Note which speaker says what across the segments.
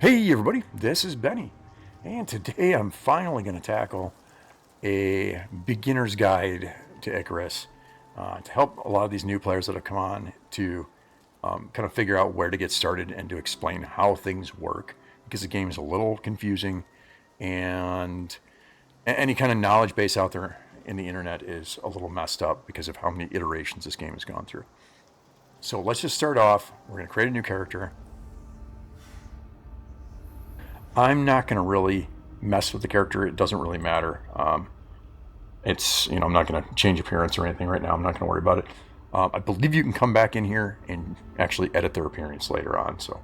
Speaker 1: Hey everybody, this is Benny, and today I'm finally going to tackle a beginner's guide to Icarus to help a lot of these new players that have come on to kind of figure out where to get started and to explain how things work, because the game is a little confusing and any kind of knowledge base out there in the internet is a little messed up because of how many iterations this game has gone through. So let's just start off. We're going to create a new character. I'm not going to really mess with the character. It doesn't really matter. I'm not going to change appearance or anything right now. I'm not going to worry about it. I believe you can come back in here and actually edit their appearance later on. So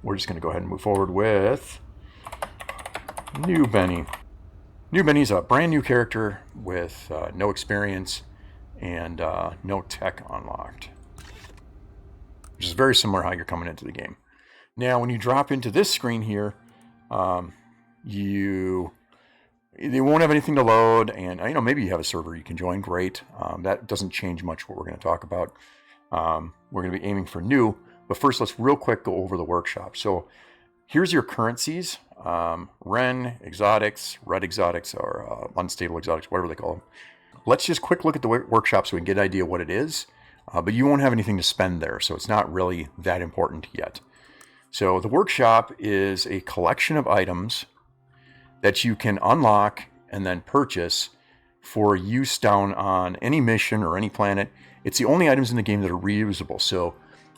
Speaker 1: we're just going to go ahead and move forward with New Benny. New Benny's a brand new character with no experience and no tech unlocked, which is very similar how you're coming into the game. Now, when you drop into this screen here, they won't have anything to load, and maybe you have a server you can join. Great. That doesn't change much what we're going to talk about. We're going to be aiming for new, but first let's real quick go over the workshop. So here's your currencies: Ren exotics, red exotics, or unstable exotics, whatever they call them. Let's just quick look at the workshop so we can get an idea what it is. But you won't have anything to spend there, so it's not really that important yet. So the workshop is a collection of items that you can unlock and then purchase for use down on any mission or any planet. It's the only items in the game that are reusable. So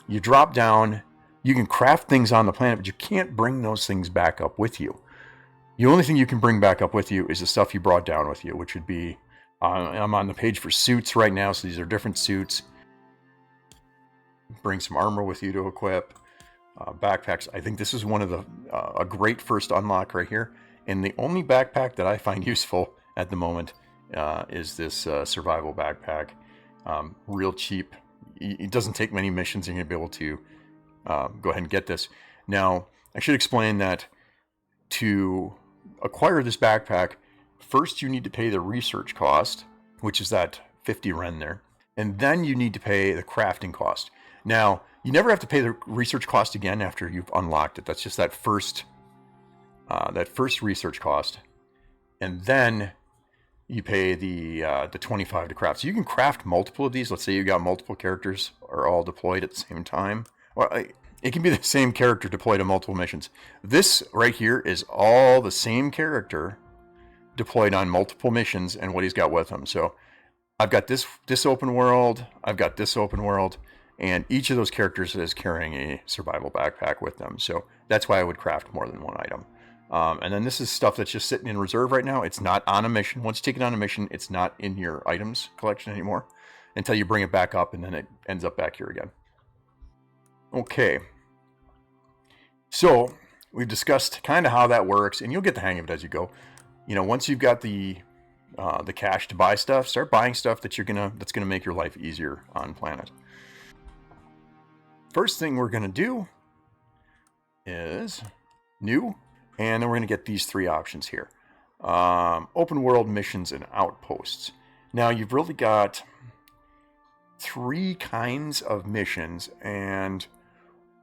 Speaker 1: you drop down, you can craft things on the planet, but you can't bring those things back up with you. The only thing you can bring back up with you is the stuff you brought down with you, which would be, I'm on the page for suits right now, so these are different suits. Bring some armor with you to equip. Backpacks. I think this is one of a great first unlock right here. And the only backpack that I find useful at the moment is this survival backpack. Real cheap. It doesn't take many missions and you're going to be able to go ahead and get this. Now, I should explain that to acquire this backpack, first you need to pay the research cost, which is that 50 Ren there. And then you need to pay the crafting cost. Now, you never have to pay the research cost again after you've unlocked it. That's just that first research cost, and then you pay the 25 to craft. So you can craft multiple of these. Let's say you got multiple characters are all deployed at the same time. Well, it can be the same character deployed to multiple missions. This right here is all the same character deployed on multiple missions and what he's got with him. So I've got this open world. I've got this open world. And each of those characters is carrying a survival backpack with them. So that's why I would craft more than one item. And then this is stuff that's just sitting in reserve right now. It's not on a mission. Once you take it on a mission, it's not in your items collection anymore until you bring it back up, and then it ends up back here again. Okay. So we've discussed kind of how that works, and you'll get the hang of it as you go. Once you've got the cash to buy stuff, start buying stuff that's gonna make your life easier on planet. First thing we're going to do is new, and then we're going to get these three options here. Open world missions and outposts. Now you've really got three kinds of missions, and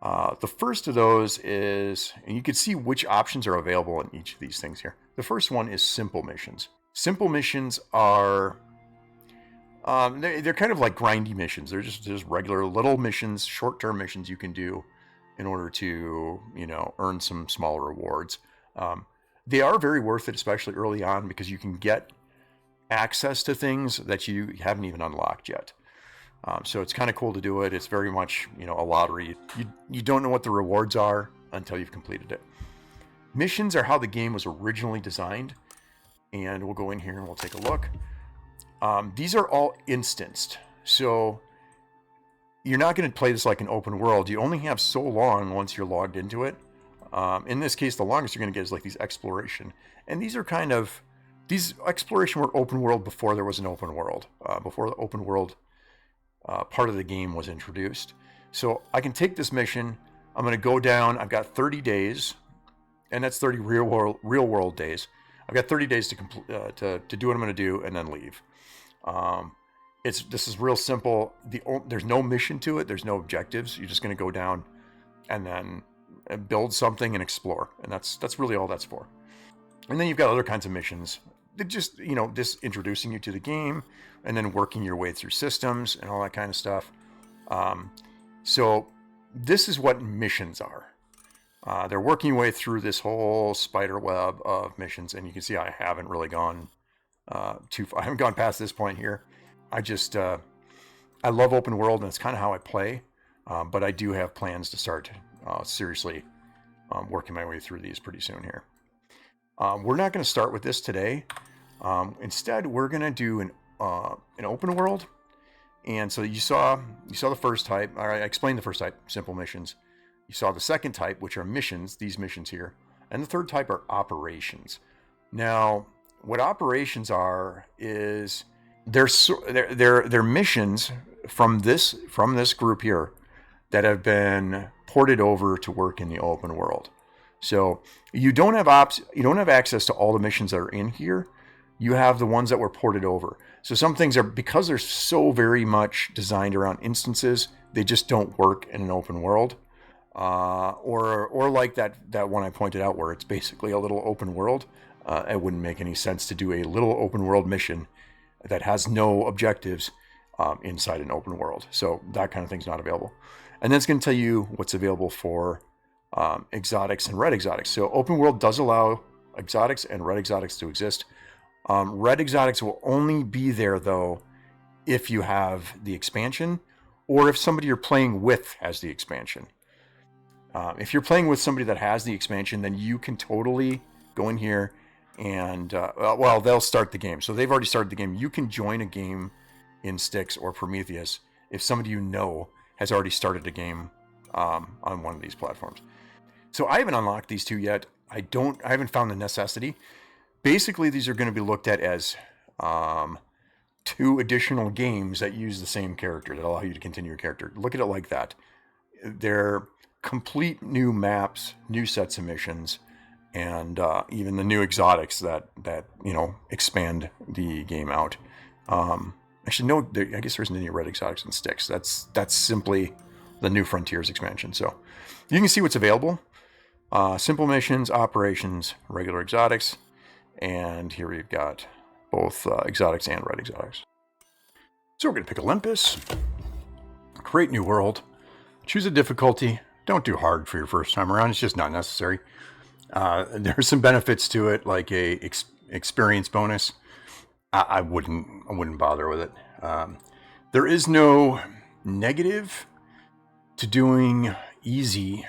Speaker 1: the first of those is, and you can see which options are available in each of these things here. The first one is simple missions. Simple missions are they're kind of like grindy missions. They're just regular little missions, short-term missions you can do in order to, earn some small rewards. They are very worth it, especially early on, because you can get access to things that you haven't even unlocked yet. So it's kind of cool to do it. It's very much, a lottery. You don't know what the rewards are until you've completed it. Missions are how the game was originally designed, and we'll go in here and we'll take a look. These are all instanced, so you're not going to play this like an open world. You only have so long once you're logged into it. In this case, the longest you're going to get is like these exploration, and these exploration were open world before there was an open world, before the open world part of the game was introduced. So I can take this mission. I'm going to go down. I've got 30 days, and that's 30 real world days. I've got 30 days to do what I'm going to do and then leave. This is real simple. There's no mission to it. There's no objectives. You're just going to go down and then build something and explore, and that's really all that's for. And then you've got other kinds of missions that just, just introducing you to the game and then working your way through systems and all that kind of stuff. So this is what missions are. They're working your way through this whole spider web of missions, and you can see I haven't really gone too far. I haven't gone past this point here. I love open world, and it's kind of how I play, but I do have plans to start seriously working my way through these pretty soon here. We're not going to start with this today. Instead, we're going to do an open world. And so you saw the first type. All right, I explained the first type, simple missions. You saw the second type, which are missions, these missions here. And the third type are operations. Now, what operations are is they're missions from this group here that have been ported over to work in the open world. So you don't have access to all the missions that are in here. You have the ones that were ported over. So some things are, because they're so very much designed around instances, they just don't work in an open world. Or like that one I pointed out where it's basically a little open world. It wouldn't make any sense to do a little open world mission that has no objectives inside an open world. So that kind of thing's not available. And then it's going to tell you what's available for exotics and red exotics. So open world does allow exotics and red exotics to exist. Red exotics will only be there, though, if you have the expansion or if somebody you're playing with has the expansion. If you're playing with somebody that has the expansion, then you can totally go in here and, they'll start the game. So they've already started the game. You can join a game in Styx or Prometheus if somebody you know has already started a game on one of these platforms. So I haven't unlocked these two yet. I haven't found the necessity. Basically, these are going to be looked at as 2 additional games that use the same character, that allow you to continue your character. Look at it like that. They're complete new maps, new sets of missions, and even the new exotics that expand the game out. Actually, no, I guess there isn't any red exotics in Styx. That's simply the New Frontiers expansion. So you can see what's available. Simple missions, operations, regular exotics. And here we've got both exotics and red exotics. So we're going to pick Olympus. Create new world. Choose a difficulty. Don't do hard for your first time around. It's just not necessary. There's some benefits to it, like a experience bonus. I wouldn't bother with it. There is no negative to doing easy,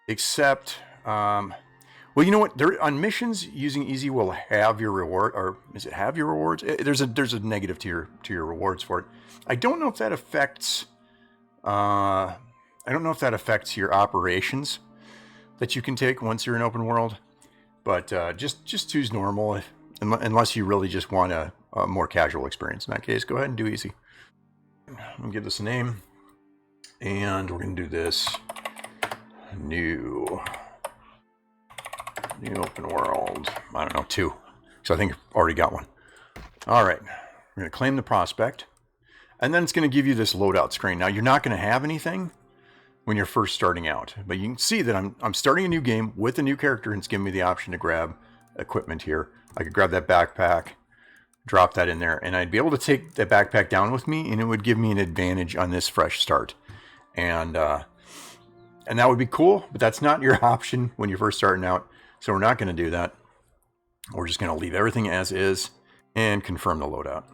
Speaker 1: except... well, you know what? On missions, using easy will have your reward, or does it have your rewards? There's a negative to your rewards for it. I don't know if that affects. I don't know if that affects your operations that you can take once you're in open world. But just choose normal, unless you really just want a more casual experience. In that case, go ahead and do easy. I'm gonna give this a name, and we're gonna do this new open world. I don't know, 2. So I think I've already got one. All right. We're going to claim the prospect. And then it's going to give you this loadout screen. Now, you're not going to have anything when you're first starting out. But you can see that I'm starting a new game with a new character, and it's giving me the option to grab equipment here. I could grab that backpack, drop that in there, and I'd be able to take that backpack down with me, and it would give me an advantage on this fresh start. And that would be cool, but that's not your option when you're first starting out. So we're not going to do that. We're just going to leave everything as is and confirm the loadout.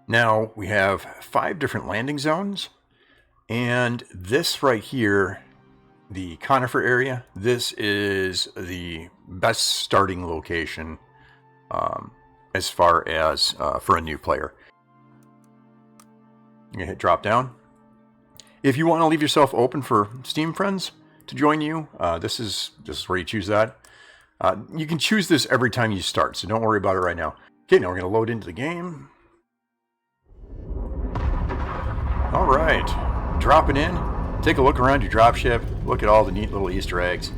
Speaker 1: Now we have 5 different landing zones. And this right here, the conifer area, this is the best starting location as far as for a new player. You're going to hit drop down. If you want to leave yourself open for Steam friends to join you, this is where you choose that. You can choose this every time you start, so don't worry about it right now. Okay, now we're going to load into the game. All right, dropping in. Take a look around your dropship. Look at all the neat little Easter eggs.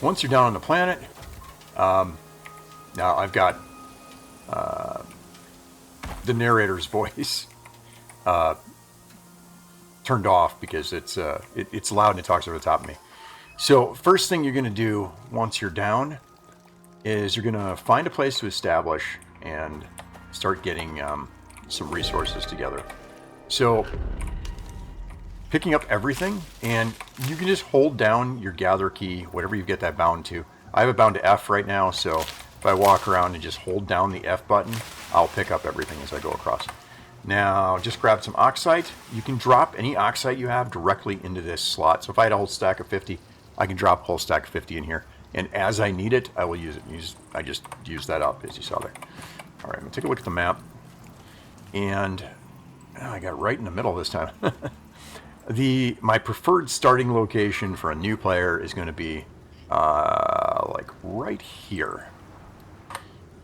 Speaker 1: once you're down on the planet, now I've got the narrator's voice turned off because it's loud and it talks over the top of me. So first thing you're going to do once you're down is you're going to find a place to establish and start getting some resources together. So picking up everything, and you can just hold down your gather key, whatever you get that bound to. I have it bound to F right now, so if I walk around and just hold down the F button, I'll pick up everything as I go across. Now, just grab some oxite. You can drop any oxite you have directly into this slot. So if I had a whole stack of 50, I can drop a whole stack of 50 in here. And as I need it, I will use it. I just use that up, as you saw there. All right, I'm going to take a look at the map. And I got right in the middle this time. My preferred starting location for a new player is going to be like right here.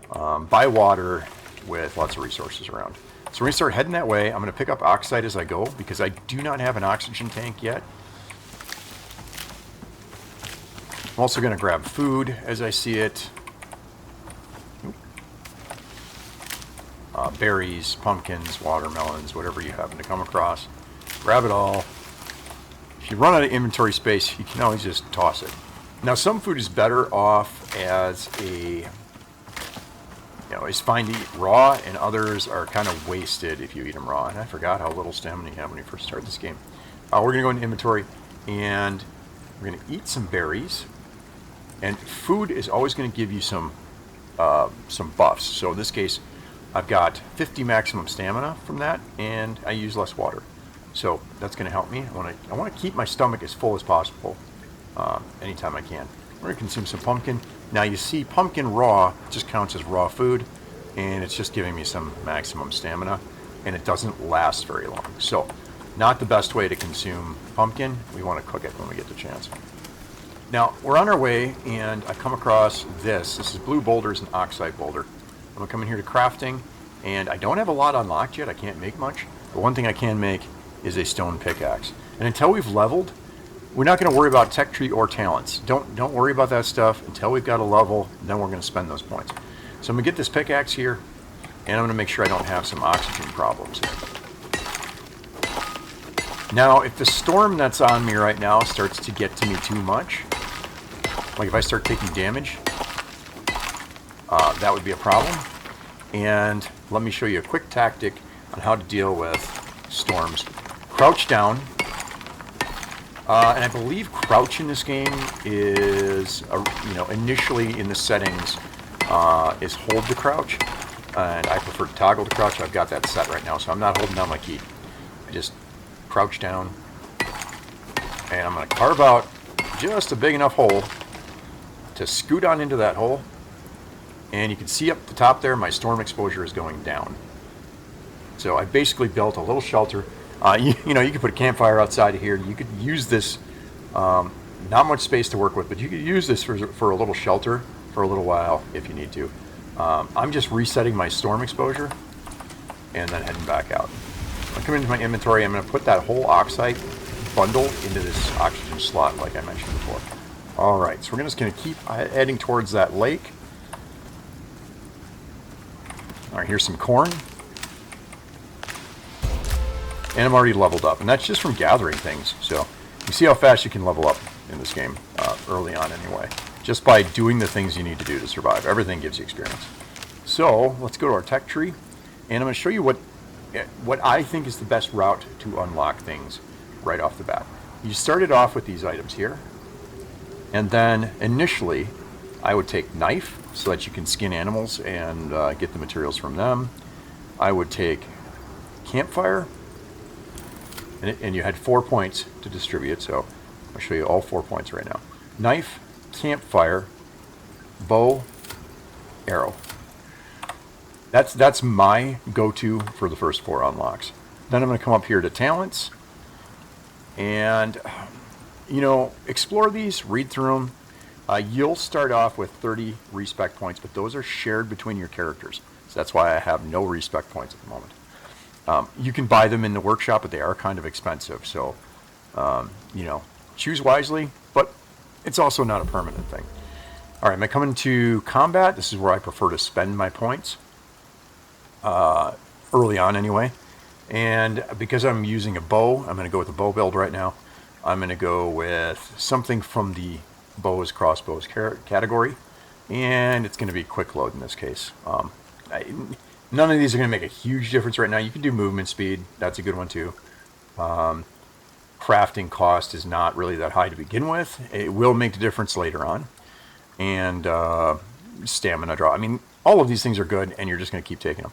Speaker 1: By water with lots of resources around. So we're going to start heading that way. I'm going to pick up oxide as I go because I do not have an oxygen tank yet. I'm also going to grab food as I see it. Berries, pumpkins, watermelons, whatever you happen to come across. Grab it all. If you run out of inventory space, you can always just toss it. Now, some food is better off as is fine to eat raw, and others are kind of wasted if you eat them raw. And I forgot how little stamina you have when you first start this game. We're going to go into inventory, and we're going to eat some berries. And food is always going to give you some buffs. So in this case, I've got 50 maximum stamina from that, and I use less water. So that's going to help me. I want to keep my stomach as full as possible anytime I can. We're going to consume some pumpkin. Now you see pumpkin raw just counts as raw food, and it's just giving me some maximum stamina, and it doesn't last very long. So not the best way to consume pumpkin. We want to cook it when we get the chance. Now we're on our way, and I come across this. This is blue boulders and oxide boulder. I'm going to come in here to crafting, and I don't have a lot unlocked yet. I can't make much, but one thing I can make is a stone pickaxe. And until we've leveled, we're not going to worry about tech tree or talents. Don't worry about that stuff until we've got a level. Then we're going to spend those points. So I'm going to get this pickaxe here, and I'm going to make sure I don't have some oxygen problems. Now, if the storm that's on me right now starts to get to me too much, like if I start taking damage, that would be a problem. And let me show you a quick tactic on how to deal with storms. Crouch down. And I believe crouch in this game is, initially in the settings, is hold to crouch. And I prefer to toggle to crouch. I've got that set right now, so I'm not holding down my key. I just crouch down. And I'm going to carve out just a big enough hole to scoot on into that hole. And you can see up the top there, my storm exposure is going down. So I basically built a little shelter. You could put a campfire outside of here. You could use this, not much space to work with, but you could use this for a little shelter for a little while if you need to. I'm just resetting my storm exposure and then heading back out. I'm come into my inventory. I'm going to put that whole oxide bundle into this oxygen slot like I mentioned before. All right, so we're just going to keep heading towards that lake. All right, here's some corn. And I'm already leveled up, and that's just from gathering things. So you see how fast you can level up in this game, early on anyway, just by doing the things you need to do to survive. Everything gives you experience. So let's go to our tech tree, and I'm going to show you what I think is the best route to unlock things right off the bat. You started off with these items here, and then initially I would take knife so that you can skin animals and get the materials from them. I would take campfire, and you had 4 points to distribute, so I'll show you all 4 points right now. Knife, campfire, bow, arrow. That's my go-to for the first 4 unlocks. Then I'm going to come up here to talents, and explore these, read through them. You'll start off with 30 respect points, but those are shared between your characters. So that's why I have no respect points at the moment. You can buy them in the workshop, but they are kind of expensive. So, choose wisely. But it's also not a permanent thing. All right, am I coming to combat? This is where I prefer to spend my points. Early on anyway. And because I'm using a bow, I'm going to go with the bow build right now. I'm going to go with something from the bows, crossbows category. And it's going to be quick load in this case. None of these are going to make a huge difference right now. You can do movement speed. That's a good one too. Crafting cost is not really that high to begin with. It will make the difference later on. And stamina draw. I mean, all of these things are good, and you're just going to keep taking them.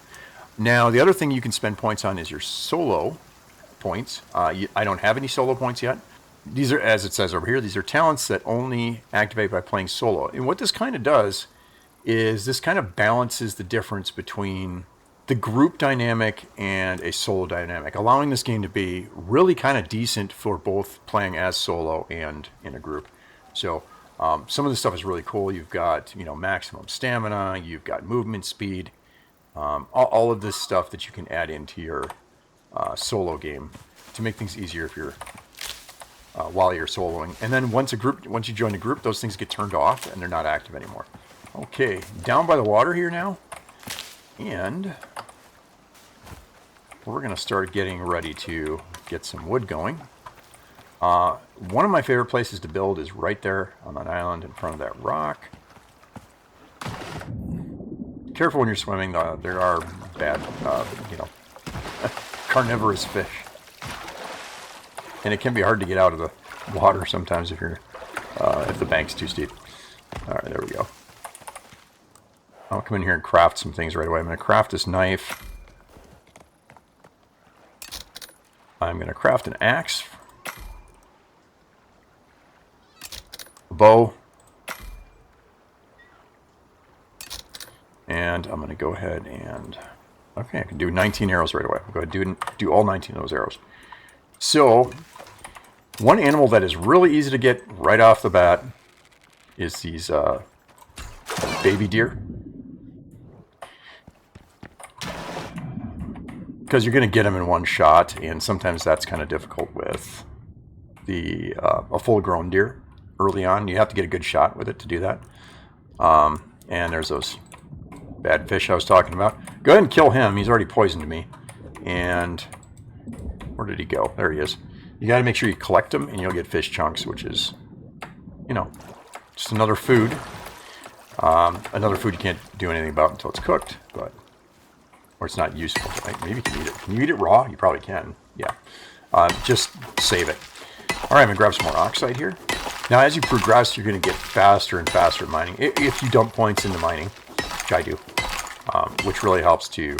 Speaker 1: Now, the other thing you can spend points on is your solo points. I don't have any solo points yet. These are, as it says over here, these are talents that only activate by playing solo. And what this kind of does is this kind of balances the difference between the group dynamic and a solo dynamic, allowing this game to be really kind of decent for both playing as solo and in a group. So some of this stuff is really cool. You've got, maximum stamina, you've got movement speed, all of this stuff that you can add into your solo game to make things easier if you're while you're soloing. And then once you join a group, those things get turned off and they're not active anymore. Okay, down by the water here now, and we're going to start getting ready to get some wood going. One of my favorite places to build is right there on that island in front of that rock. Careful when you're swimming. There are bad, carnivorous fish. And it can be hard to get out of the water sometimes if the bank's too steep. All right, there we go. I'll come in here and craft some things right away. I'm going to craft this knife. I'm going to craft an axe. A bow. And I'm going to go ahead and... Okay, I can do 19 arrows right away. I'll go ahead and do all 19 of those arrows. So, one animal that is really easy to get right off the bat is these baby deer. Because you're going to get them in one shot, and sometimes that's kind of difficult with a full-grown deer early on. You have to get a good shot with it to do that. And there's those bad fish I was talking about. Go ahead and kill him. He's already poisoned me. And where did he go? There he is. You got to make sure you collect them, and you'll get fish chunks, which is, just another food. Another food you can't do anything about until it's cooked, or it's not useful. Right? Maybe you can eat it. Can you eat it raw? You probably can. Yeah. Just save it. All right, I'm going to grab some more oxide here. Now, as you progress, you're going to get faster and faster at mining. If you dump points into mining, which I do, which really helps to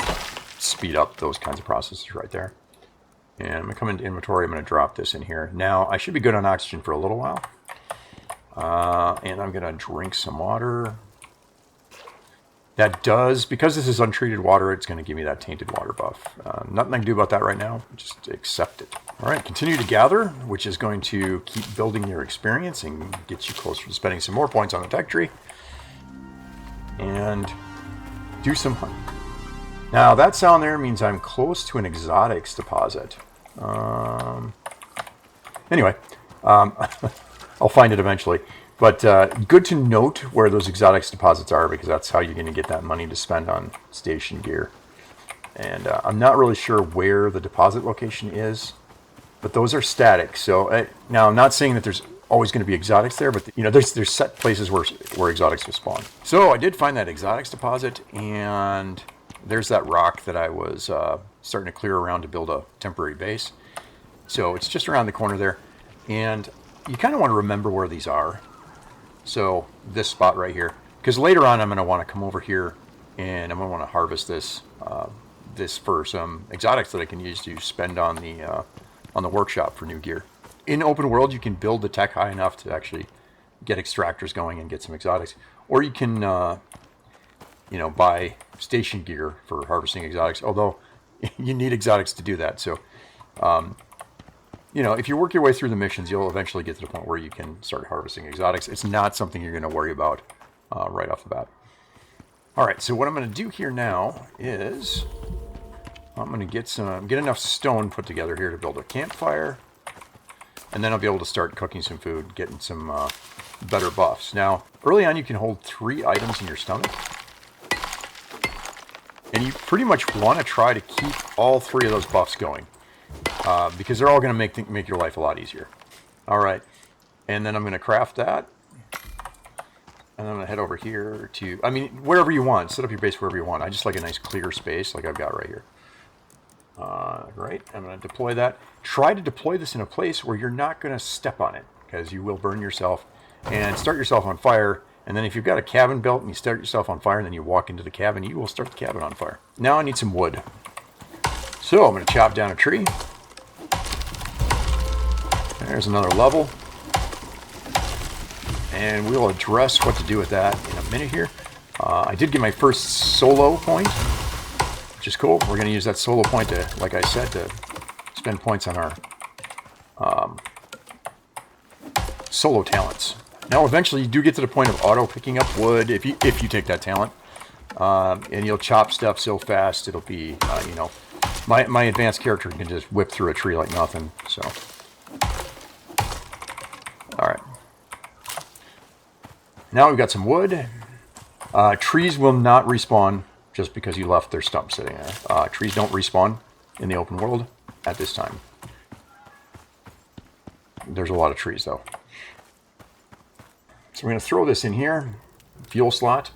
Speaker 1: speed up those kinds of processes right there. And I'm going to come into inventory. I'm going to drop this in here. Now, I should be good on oxygen for a little while. And I'm going to drink some water. That does, because this is untreated water, it's going to give me that tainted water buff. Nothing I can do about that right now. Just accept it. All right, continue to gather, which is going to keep building your experience and get you closer to spending some more points on the tech tree. And do some hunting. Now, that sound there means I'm close to an exotics deposit. Anyway, I'll find it eventually. But good to note where those exotics deposits are, because that's how you're going to get that money to spend on station gear. And I'm not really sure where the deposit location is, but those are static. So now I'm not saying that there's always going to be exotics there, but there's set places where exotics will spawn. So I did find that exotics deposit, and there's that rock that I was starting to clear around to build a temporary base. So it's just around the corner there, and you kind of want to remember where these are. So this spot right here, because later on I'm going to want to come over here and I'm going to want to harvest this for some exotics that I can use to spend on the workshop for new gear. In open world, you can build the tech high enough to actually get extractors going and get some exotics, or you can buy station gear for harvesting exotics. Although you need exotics to do that, so. If you work your way through the missions, you'll eventually get to the point where you can start harvesting exotics. It's not something you're going to worry about right off the bat. All right, so what I'm going to do here now is I'm going to get enough stone put together here to build a campfire, and then I'll be able to start cooking some food, getting some better buffs. Now, early on you can hold 3 items in your stomach. And you pretty much want to try to keep all 3 of those buffs going. Because they're all going to make your life a lot easier. Alright. And then I'm going to craft that. And I'm going to head over here to... I mean, wherever you want. Set up your base wherever you want. I just like a nice clear space like I've got right here. Right. I'm going to deploy that. Try to deploy this in a place where you're not going to step on it. Because you will burn yourself and start yourself on fire. And then if you've got a cabin built and you start yourself on fire and then you walk into the cabin, you will start the cabin on fire. Now I need some wood. So I'm going to chop down a tree. There's another level. And we'll address what to do with that in a minute here. I did get my first solo point, which is cool. We're going to use that solo point to, like I said, to spend points on our solo talents. Now, eventually, you do get to the point of auto picking up wood if you take that talent, and you'll chop stuff so fast it'll be, you know, my advanced character can just whip through a tree like nothing. So, all right. Now we've got some wood. Trees will not respawn just because you left their stump sitting there. Trees don't respawn in the open world at this time. There's a lot of trees, though. So we're going to throw this in here, fuel slot,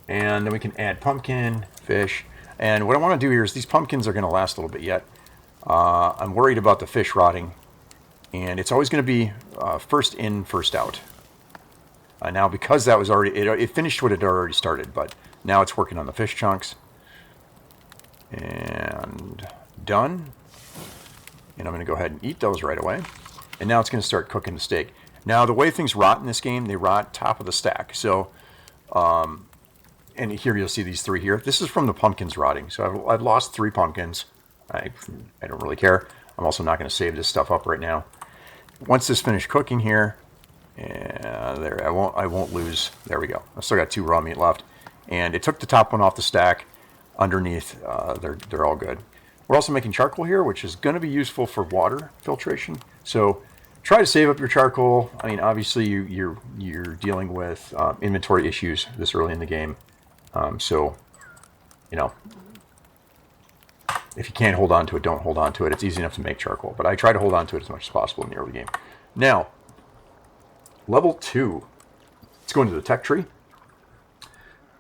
Speaker 1: and then we can add pumpkin, fish. And what I want to do here is these pumpkins are going to last a little bit yet. I'm worried about the fish rotting, and it's always going to be first in, first out. Now, because that was already, it finished what it had already started, but now it's working on the fish chunks. And done. And I'm going to go ahead and eat those right away. And now it's going to start cooking the steak. Now, the way things rot in this game, they rot top of the stack. So, and here you'll see these 3 here. This is from the pumpkins rotting. So I've lost 3 pumpkins. I don't really care. I'm also not going to save this stuff up right now. Once this finished cooking here, there, I won't lose. There we go. I've still got 2 raw meat left, and it took the top one off the stack. Underneath, they're all good. We're also making charcoal here, which is going to be useful for water filtration. So try to save up your charcoal. I mean, obviously you're dealing with inventory issues this early in the game, so you know, if you can't hold on to it, don't hold on to it. It's easy enough to make charcoal, but I try to hold on to it as much as possible in the early game. Now, level 2. Let's go into the tech tree.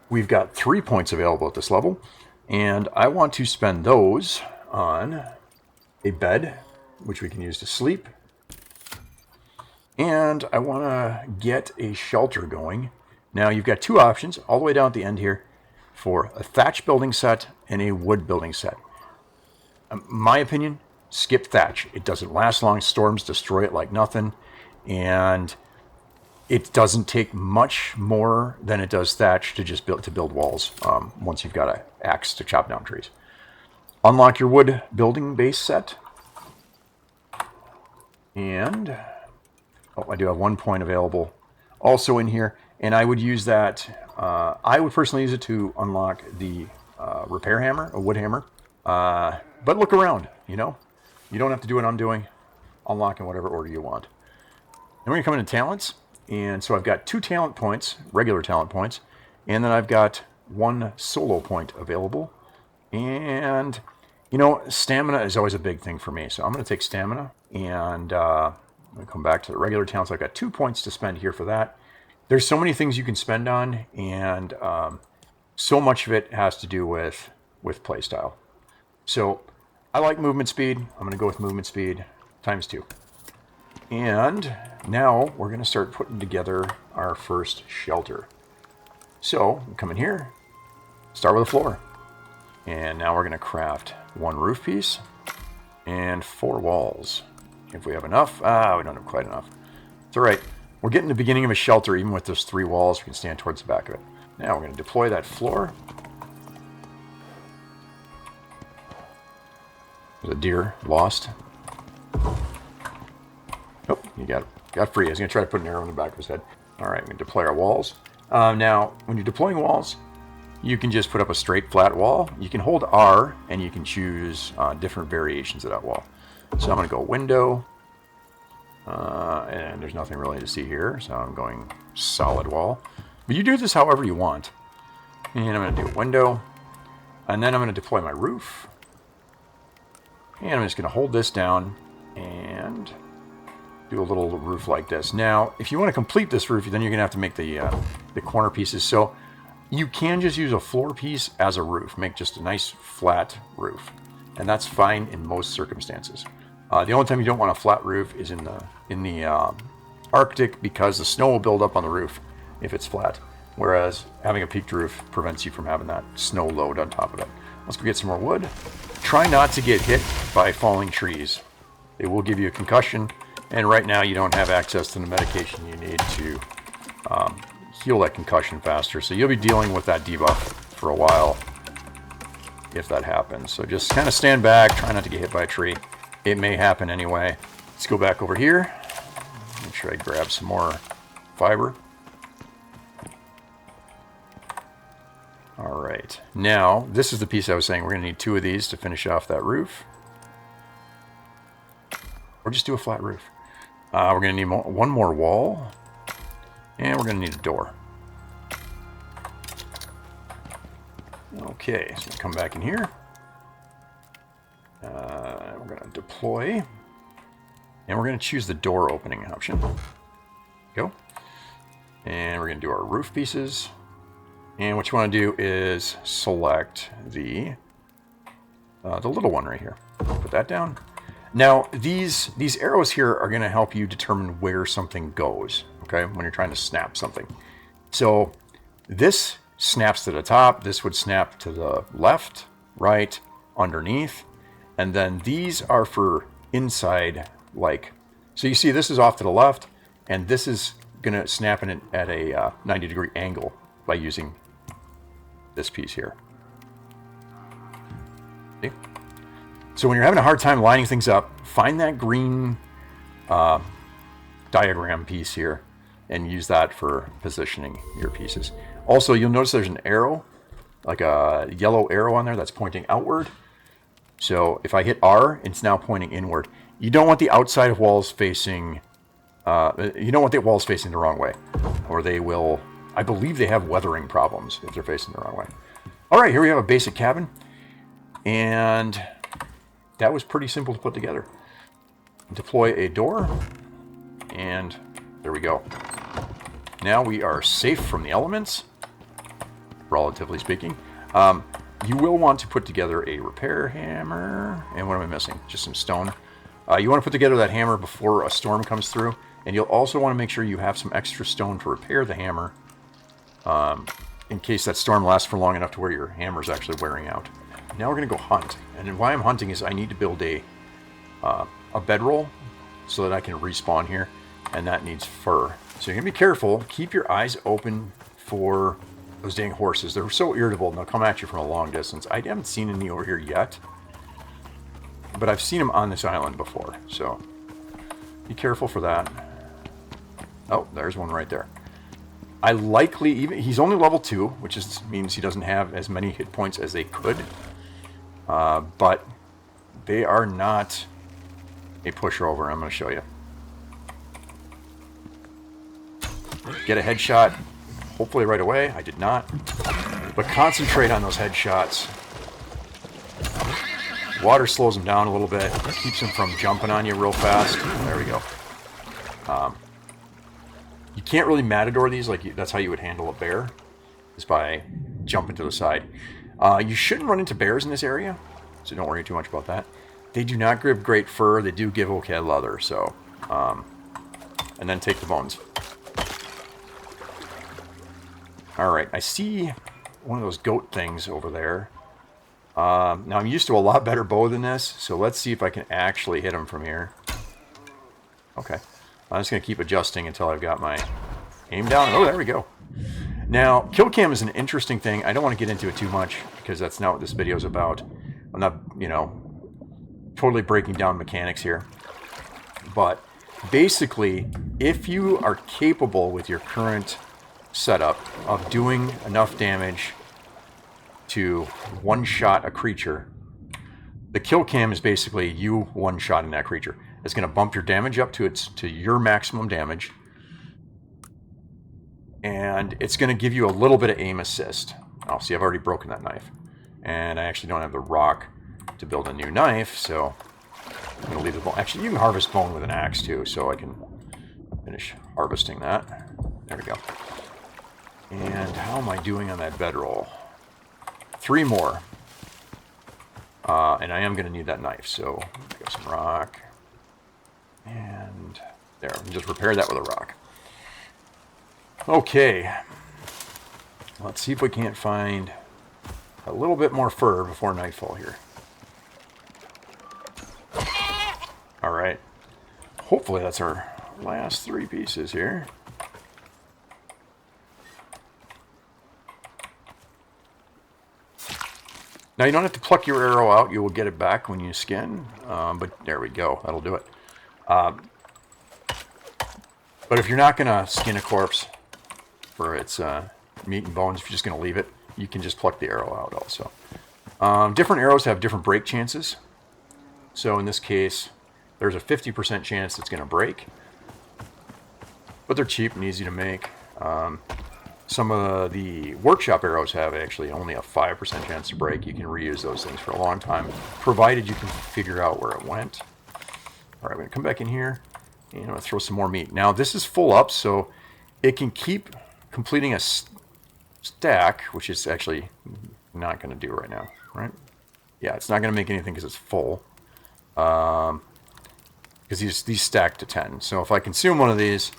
Speaker 1: We've got 3 points available at this level, and I want to spend those on a bed, which we can use to sleep. And I want to get a shelter going. Now, you've got 2 options all the way down at the end here for a thatch building set and a wood building set. My opinion, skip thatch. It doesn't last long. Storms destroy it like nothing. And it doesn't take much more than it does thatch to just build walls once you've got an axe to chop down trees. Unlock your wood building base set. And oh, I do have 1 point available also in here. And I would use that. I would personally use it to unlock the repair hammer, a wood hammer. But look around, you know. You don't have to do what I'm doing. Unlock in whatever order you want. Then we're going to come into talents. And so I've got 2 talent points, regular talent points. And then I've got 1 solo point available. And, you know, stamina is always a big thing for me. So I'm going to take stamina. And I'm going to come back to the regular talents. I've got 2 points to spend here for that. There's so many things you can spend on. And so much of it has to do with playstyle. So I like movement speed. I'm going to go with movement speed times 2. And now we're going to start putting together our first shelter. So come in here, start with a floor. And now we're going to craft 1 roof piece and 4 walls. If we have enough, we don't have quite enough. It's all right. We're getting the beginning of a shelter even with those 3 walls. We can stand towards the back of it. Now we're going to deploy that floor. There's a deer lost. Oh, you got free. I was going to try to put an arrow in the back of his head. All right, we can deploy our walls. Now, when you're deploying walls, you can just put up a straight flat wall. You can hold R, and you can choose different variations of that wall. So I'm going to go window, And there's nothing really to see here, so I'm going solid wall. But you do this however you want. And I'm going to do a window. And then I'm going to deploy my roof. And I'm just going to hold this down and do a little roof like this. Now, if you want to complete this roof, then you're going to have to make the corner pieces. So you can just use a floor piece as a roof. Make just a nice flat roof. And that's fine in most circumstances. The only time you don't want a flat roof is in the Arctic, because the snow will build up on the roof if it's flat. Whereas having a peaked roof prevents you from having that snow load on top of it. Let's go get some more wood. Try not to get hit by falling trees. It will give you a concussion, and right now you don't have access to the medication you need to heal that concussion faster. So you'll be dealing with that debuff for a while if that happens. So just kind of stand back, try not to get hit by a tree. It may happen anyway. Let's go back over here. Make sure I grab some more fiber. Alright, now this is the piece I was saying. We're going to need 2 of these to finish off that roof. Or just do a flat roof. We're going to need one more wall. And we're going to need a door. Okay, so come back in here. We're going to deploy. And we're going to choose the door opening option. Go. And we're going to do our roof pieces. And what you want to do is select the little one right here. Put that down. Now, these arrows here are going to help you determine where something goes, okay, when you're trying to snap something. So this snaps to the top. This would snap to the left, right, underneath. And then these are for inside, like, so you see this is off to the left, and this is going to snap in it at a 90-degree angle by using this piece here. See? So when you're having a hard time lining things up, find that green diagram piece here and use that for positioning your pieces. Also, you'll notice there's an arrow, like a yellow arrow on there that's pointing outward. So if I hit R, it's now pointing inward. You don't want the outside of walls facing, you don't want the walls facing the wrong way, or they will, I believe they have weathering problems if they're facing the wrong way. All right, here we have a basic cabin, and that was pretty simple to put together. Deploy a door, and there we go. Now we are safe from the elements, relatively speaking. You will want to put together a repair hammer, and what am I missing? Just some stone. You want to put together that hammer before a storm comes through, and you'll also want to make sure you have some extra stone to repair the hammer, in case that storm lasts for long enough to where your hammer is actually wearing out. Now we're going to go hunt, and why I'm hunting is I need to build a bedroll so that I can respawn here, and that needs fur. So you're going to be careful. Keep your eyes open for those dang horses. They're so irritable, and they'll come at you from a long distance. I haven't seen any over here yet, but I've seen them on this island before, so be careful for that. Oh, there's one right there. I likely, he's only level 2, which means he doesn't have as many hit points as they could. But they are not a pushover. I'm going to show you. Get a headshot, hopefully right away. I did not. But concentrate on those headshots. Water slows them down a little bit. Keeps them from jumping on you real fast. There we go. You can't really matador these, like that's how you would handle a bear, is by jumping to the side. You shouldn't run into bears in this area, so don't worry too much about that. They do not give great fur. They do give okay leather, so... and then take the bones. Alright, I see one of those goat things over there. Now, I'm used to a lot better bow than this, so let's see if I can actually hit him from here. Okay. I'm just going to keep adjusting until I've got my aim down. Oh, there we go. Now, kill cam is an interesting thing. I don't want to get into it too much, because that's not what this video is about. I'm not, you know, totally breaking down mechanics here. But basically, if you are capable with your current setup of doing enough damage to one-shot a creature, the kill cam is basically you one-shotting that creature. It's going to bump your damage up to your maximum damage. And it's going to give you a little bit of aim assist. Oh, see, I've already broken that knife. And I actually don't have the rock to build a new knife, so I'm going to leave the bone. Actually, you can harvest bone with an axe, too, so I can finish harvesting that. There we go. And how am I doing on that bedroll? 3 more. And I am going to need that knife, so got some rock. And there, just repair that with a rock. Okay. Let's see if we can't find a little bit more fur before nightfall here. Alright. Hopefully that's our last 3 pieces here. Now, you don't have to pluck your arrow out. You will get it back when you skin. But there we go. That'll do it. But if you're not going to skin a corpse for its meat and bones, if you're just going to leave it, you can just pluck the arrow out also. Different arrows have different break chances. So in this case, there's a 50% chance it's going to break. But they're cheap and easy to make. Some of the workshop arrows have actually only a 5% chance to break. You can reuse those things for a long time, provided you can figure out where it went. All right, I'm going to come back in here, and I'm going to throw some more meat. Now, this is full up, so it can keep completing a stack, which is actually not going to do right now, right? Yeah, it's not going to make anything because it's full. Because these stack to 10. So if I consume one of these,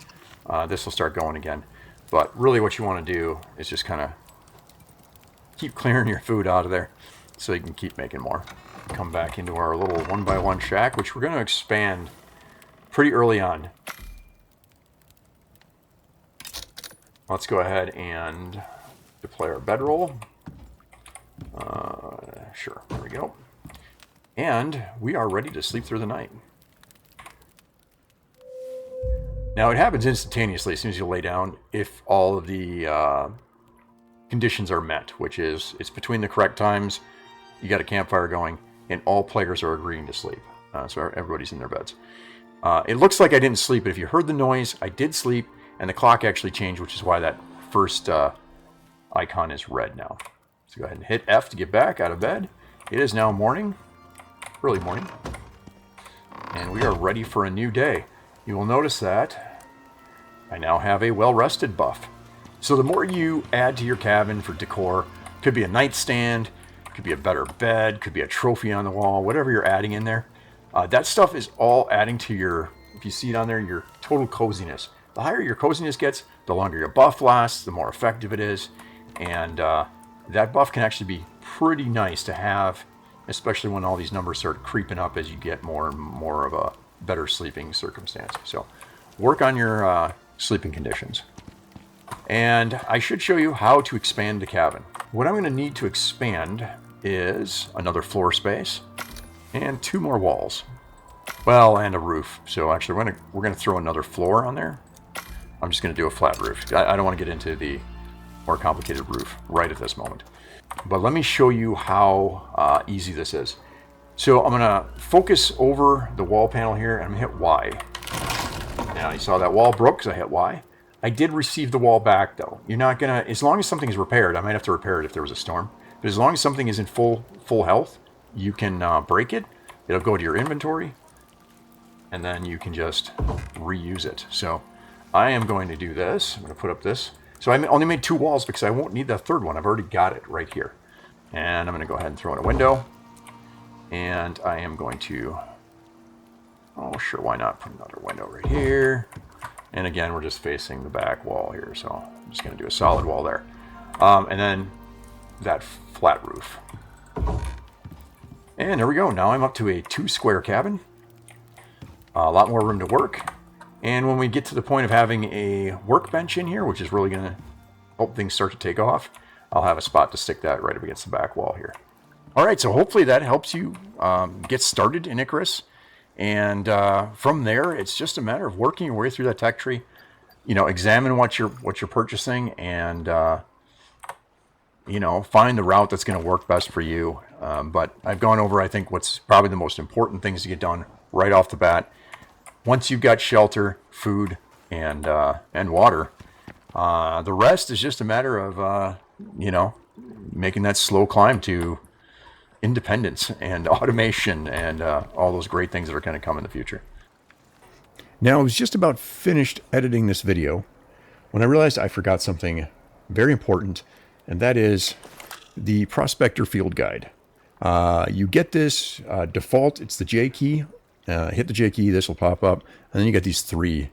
Speaker 1: this will start going again. But really what you want to do is just kind of keep clearing your food out of there so you can keep making more. Come back into our little 1x1 shack, which we're going to expand pretty early on. Let's go ahead and deploy our bedroll. Sure, there we go. And we are ready to sleep through the night. Now, it happens instantaneously as soon as you lay down if all of the conditions are met, which is it's between the correct times, you got a campfire going, and all players are agreeing to sleep. So everybody's in their beds. It looks like I didn't sleep, but if you heard the noise, I did sleep, and the clock actually changed, which is why that first icon is red now. So go ahead and hit F to get back out of bed. It is now morning, early morning, and we are ready for a new day. You will notice that I now have a well-rested buff. So the more you add to your cabin for decor, could be a nightstand, could be a better bed, could be a trophy on the wall, whatever you're adding in there. That stuff is all adding to your, if you see it on there, your total coziness. The higher your coziness gets, the longer your buff lasts, the more effective it is. And that buff can actually be pretty nice to have, especially when all these numbers start creeping up as you get more and more of a better sleeping circumstance. So work on your sleeping conditions. And I should show you how to expand the cabin. What I'm going to need to expand is another floor space and 2 more walls. Well, and a roof. So actually we're going to throw another floor on there. I'm just going to do a flat roof. I don't want to get into the more complicated roof right at this moment. But let me show you how easy this is. So I'm going to focus over the wall panel here, and I'm going to hit Y. Now, you saw that wall broke because I hit Y. I did receive the wall back, though. You're not going to, as long as something is repaired, I might have to repair it if there was a storm, but as long as something is in full health, you can break it. It'll go to your inventory, and then you can just reuse it. So I am going to do this. I'm going to put up this. So I only made 2 walls because I won't need that third one. I've already got it right here. And I'm going to go ahead and throw in a window. And I am going to, oh sure, why not put another window right here. And again, we're just facing the back wall here, so I'm just going to do a solid wall there. And then that flat roof. And there we go. Now I'm up to a 2-square cabin. A lot more room to work. And when we get to the point of having a workbench in here, which is really going to help things start to take off, I'll have a spot to stick that right up against the back wall here. All right, so hopefully that helps you get started in Icarus. And from there, it's just a matter of working your way through that tech tree. You know, examine what you're purchasing, and you know, find the route that's going to work best for you. But I've gone over, I think, what's probably the most important things to get done right off the bat. once you've got shelter, food, and water, the rest is just a matter of making that slow climb to independence and automation and all those great things that are going to come in the future. Now, I was just about finished editing this video when I realized I forgot something very important, and that is the Prospector field guide. You get this default, it's the J key. Hit the J key, this will pop up, and then you get these three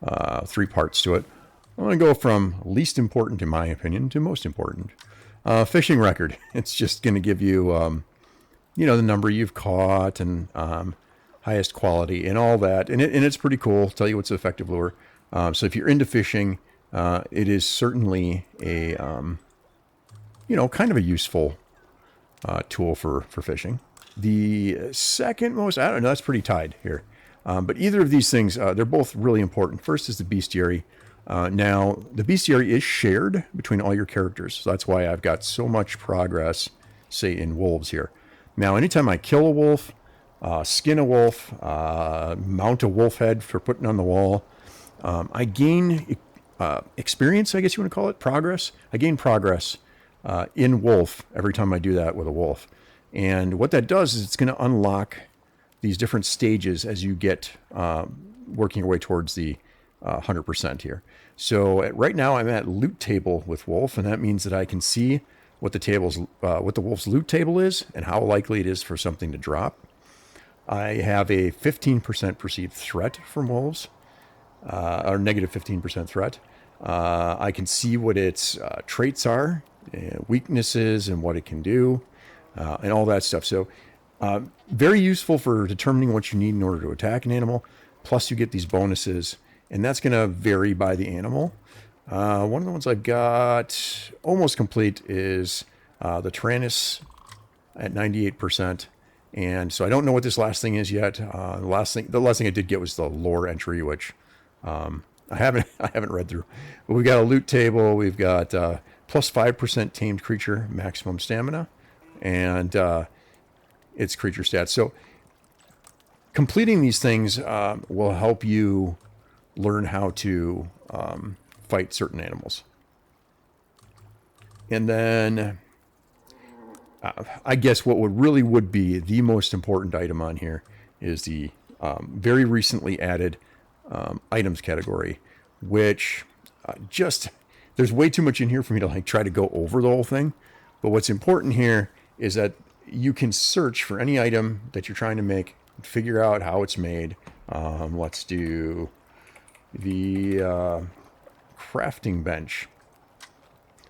Speaker 1: parts to it. I'm going to go from least important, in my opinion, to most important. Fishing record. It's just going to give you, the number you've caught and highest quality and all that. And it's pretty cool. Tell you what's an effective lure. So if you're into fishing, it is certainly a, kind of a useful tool for fishing. The second most, I don't know, that's pretty tied here. But either of these things, they're both really important. First is the Bestiary. Now, the Bestiary is shared between all your characters. So that's why I've got so much progress, say, in wolves here. Now, anytime I kill a wolf, skin a wolf, mount a wolf head for putting on the wall, I gain experience, I guess you want to call it, progress. I gain progress in wolf every time I do that with a wolf. And what that does is it's going to unlock these different stages as you get working your way towards the 100% here. So right now I'm at loot table with wolf, and that means that I can see what the wolf's loot table is and how likely it is for something to drop. I have a 15% perceived threat from wolves, or negative 15% threat. I can see what its traits are, weaknesses, and what it can do, and all that stuff. So very useful for determining what you need in order to attack an animal. Plus you get these bonuses, and that's going to vary by the animal. One of the ones I've got almost complete is the Tyrannus at 98%. And so I don't know what this last thing is yet. The last thing I did get was the lore entry, which I haven't read through. But we've got a loot table. We've got plus 5% tamed creature maximum stamina, and its creature stats. So completing these things will help you learn how to fight certain animals. And then I guess what would be the most important item on here is the very recently added items category, which there's way too much in here for me to try to go over the whole thing. But what's important here is that you can search for any item that you're trying to make, figure out how it's made. Let's do the crafting bench.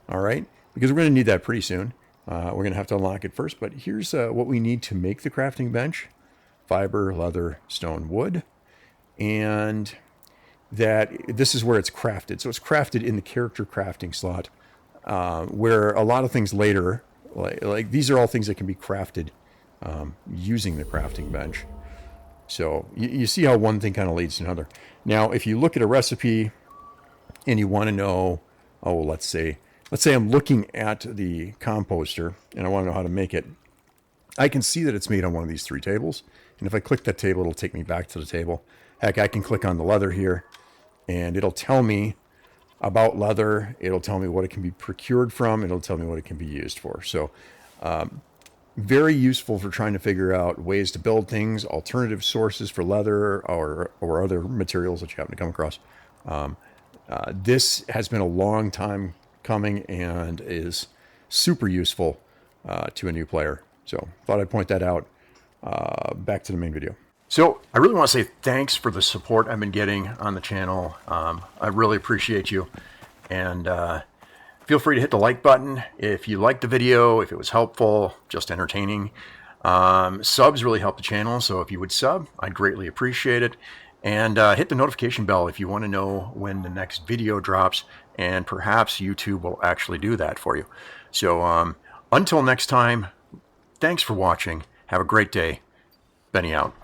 Speaker 1: All right, because we're going to need that pretty soon. We're going to have to unlock it first, but here's what we need to make the crafting bench: fiber, leather, stone, wood, and this is where it's crafted. So it's crafted in the character crafting slot, where a lot of things later, like these are all things that can be crafted using the crafting bench. So you see how one thing kind of leads to another. Now, if you look at a recipe and you want to know, let's say I'm looking at the composter and I want to know how to make it. I can see that it's made on one of these three tables. And if I click that table, it'll take me back to the table. Heck, I can click on the leather here and it'll tell me about leather. It'll tell me what it can be procured from. It'll tell me what it can be used for. So very useful for trying to figure out ways to build things, alternative sources for leather or other materials that you happen to come across. This has been a long time coming and is super useful to a new player. So thought I'd point that out. Back to the main video. So I really want to say thanks for the support I've been getting on the channel. I really appreciate you. And feel free to hit the like button if you liked the video, if it was helpful, just entertaining. Subs really help the channel, so if you would sub, I'd greatly appreciate it. And hit the notification bell if you want to know when the next video drops, and perhaps YouTube will actually do that for you. So until next time, thanks for watching. Have a great day. Benny out.